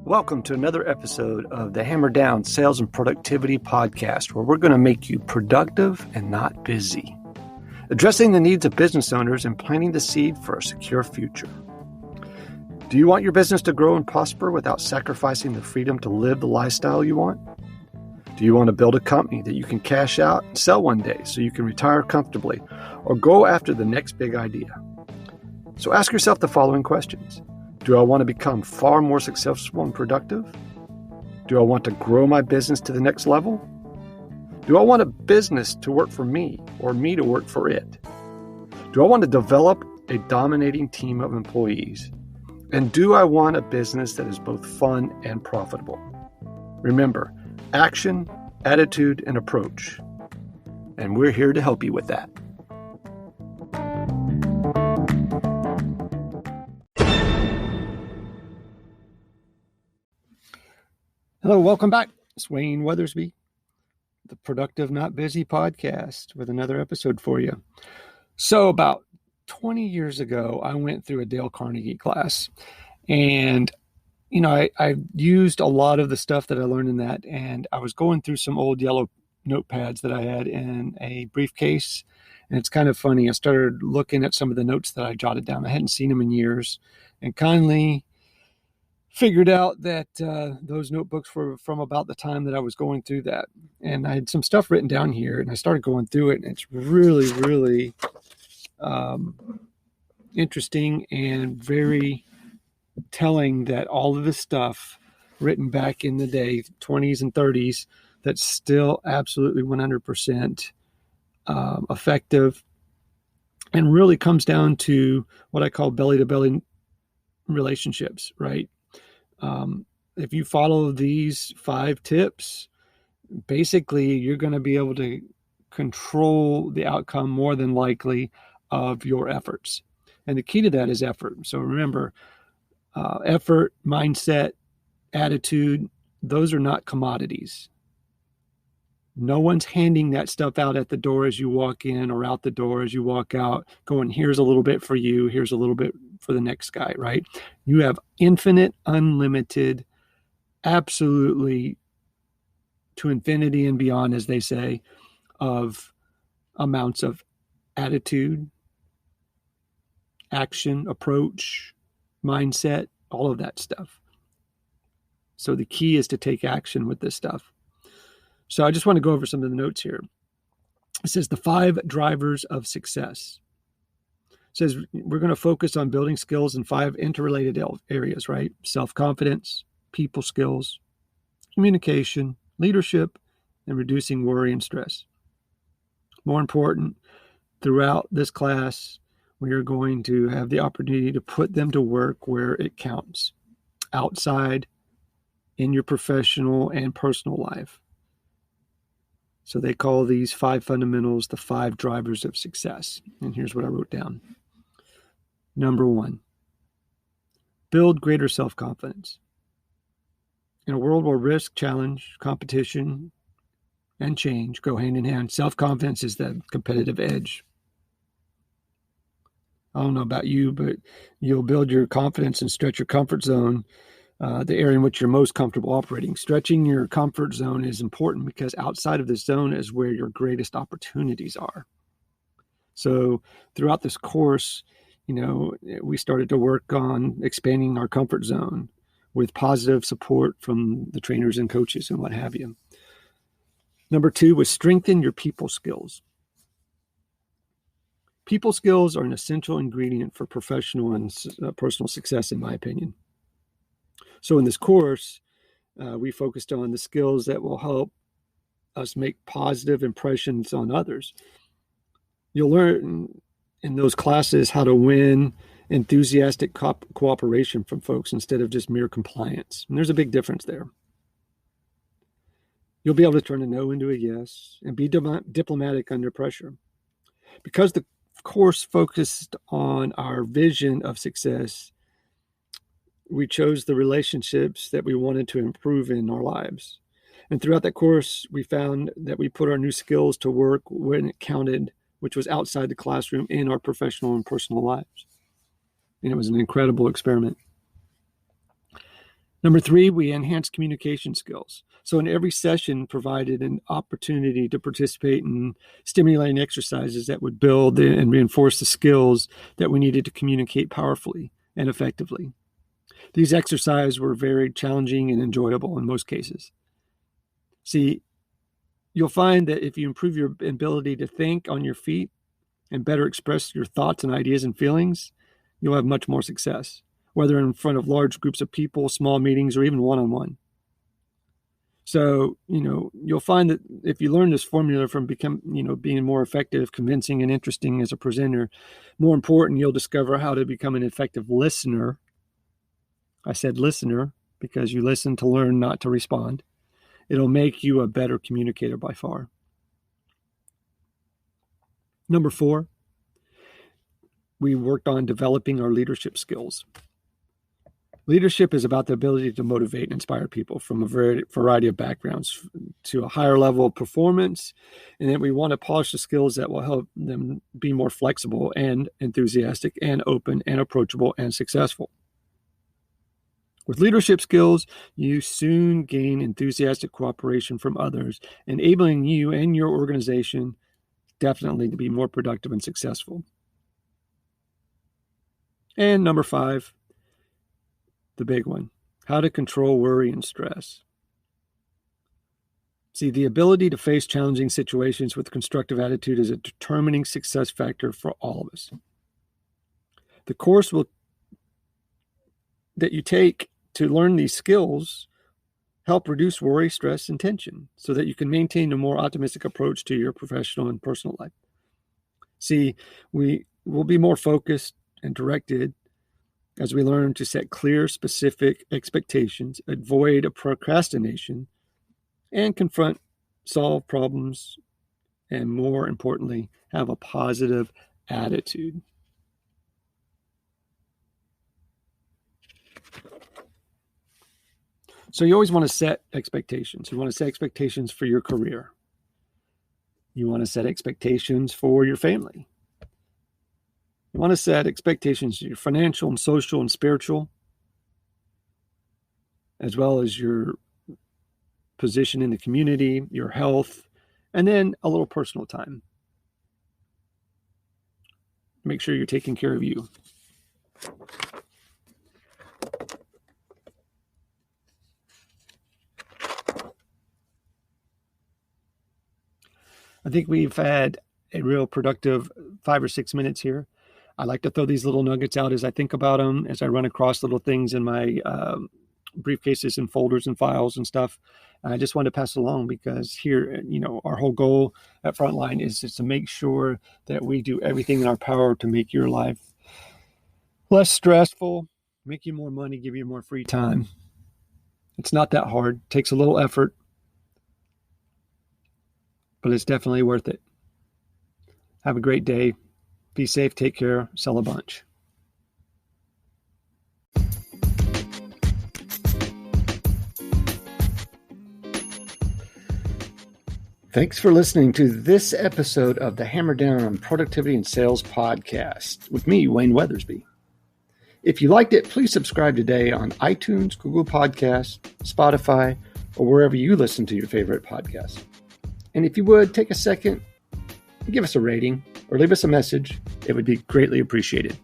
Welcome to another episode of the Hammer Down Sales and Productivity Podcast, where we're going to make you productive and not busy, addressing the needs of business owners and planting the seed for a secure future. Do you want your business to grow and prosper without sacrificing the freedom to live the lifestyle you want? Do you want to build a company that you can cash out and sell one day so you can retire comfortably or go after the next big idea? So ask yourself the following questions. Do I want to become far more successful and productive? Do I want to grow my business to the next level? Do I want a business to work for me or me to work for it? Do I want to develop a dominating team of employees? And do I want a business that is both fun and profitable? Remember, action, attitude, and approach. And we're here to help you with that. Hello, welcome back. It's Wayne Weathersby, the Productive Not Busy podcast, with another episode for you. So about 20 years ago, I went through a Dale Carnegie class, and I used a lot of the stuff that I learned in that, and I was going through some old yellow notepads that I had in a briefcase, and it's kind of funny. I started looking at some of the notes that I jotted down. I hadn't seen them in years, and kindly figured out that those notebooks were from about the time that I was going through that. And I had some stuff written down here, and I started going through it, and it's really, really interesting and very telling that all of this stuff written back in the day, 20s and 30s, that's still absolutely 100% effective, and really comes down to what I call belly-to-belly relationships, right? If you follow these 5 tips, basically you're going to be able to control the outcome more than likely of your efforts. And the key to that is effort. So remember, effort, mindset, attitude, those are not commodities. No one's handing that stuff out at the door as you walk in or out the door as you walk out, going, here's a little bit for you, here's a little bit for the next guy, right? You have infinite, unlimited, absolutely to infinity and beyond, as they say, of amounts of attitude, action, approach, mindset, all of that stuff. So the key is to take action with this stuff. So I just want to go over some of the notes here. It says the 5 drivers of success. It says we're going to focus on building skills in 5 interrelated areas, right? Self-confidence, people skills, communication, leadership, and reducing worry and stress. More important, throughout this class, we are going to have the opportunity to put them to work where it counts, outside, in your professional and personal life. So they call these 5 fundamentals the 5 drivers of success. And here's what I wrote down. Number 1, build greater self-confidence. In a world where risk, challenge, competition, and change go hand in hand, self-confidence is the competitive edge. I don't know about you, but you'll build your confidence and stretch your comfort zone, the area in which you're most comfortable operating. Stretching your comfort zone is important because outside of this zone is where your greatest opportunities are. So throughout this course, we started to work on expanding our comfort zone with positive support from the trainers and coaches and what have you. Number 2 was strengthen your people skills. People skills are an essential ingredient for professional and personal success, in my opinion. So in this course, we focused on the skills that will help us make positive impressions on others. You'll learn in those classes how to win enthusiastic cooperation from folks instead of just mere compliance. And there's a big difference there. You'll be able to turn a no into a yes and be diplomatic under pressure. Because the course focused on our vision of success, we chose the relationships that we wanted to improve in our lives. And throughout that course, we found that we put our new skills to work when it counted, which was outside the classroom in our professional and personal lives. And it was an incredible experiment. Number 3, we enhance communication skills. So in every session, provided an opportunity to participate in stimulating exercises that would build and reinforce the skills that we needed to communicate powerfully and effectively. These exercises were very challenging and enjoyable in most cases. See, you'll find that if you improve your ability to think on your feet and better express your thoughts and ideas and feelings, you'll have much more success, whether in front of large groups of people, small meetings, or even one-on-one. So, you'll find that if you learn this formula from being more effective, convincing, and interesting as a presenter, more important, you'll discover how to become an effective listener. I said listener because you listen to learn, not to respond. It'll make you a better communicator by far. Number 4, we worked on developing our leadership skills. Leadership is about the ability to motivate and inspire people from a variety of backgrounds to a higher level of performance. And then we want to polish the skills that will help them be more flexible and enthusiastic and open and approachable and successful. With leadership skills, you soon gain enthusiastic cooperation from others, enabling you and your organization definitely to be more productive and successful. And number 5, the big one, how to control worry and stress. See, the ability to face challenging situations with a constructive attitude is a determining success factor for all of us. The course that you take to learn these skills help reduce worry, stress, and tension so that you can maintain a more optimistic approach to your professional and personal life. See, we will be more focused and directed as we learn to set clear, specific expectations, avoid procrastination, and confront, solve problems, and more importantly, have a positive attitude. So you always want to set expectations. You want to set expectations for your career. You want to set expectations for your family. You want to set expectations for your financial and social and spiritual, as well as your position in the community, your health, and then a little personal time. Make sure you're taking care of you. I think we've had a real productive 5 or 6 minutes here. I like to throw these little nuggets out as I think about them, as I run across little things in my briefcases and folders and files and stuff. And I just want to pass along because here, our whole goal at Frontline is just to make sure that we do everything in our power to make your life less stressful, make you more money, give you more free time. It's not that hard. It takes a little effort, but it's definitely worth it. Have a great day. Be safe. Take care. Sell a bunch. Thanks for listening to this episode of the Hammer Down on Productivity and Sales podcast with me, Wayne Weathersby. If you liked it, please subscribe today on iTunes, Google Podcasts, Spotify, or wherever you listen to your favorite podcasts. And if you would, take a second and give us a rating or leave us a message. It would be greatly appreciated.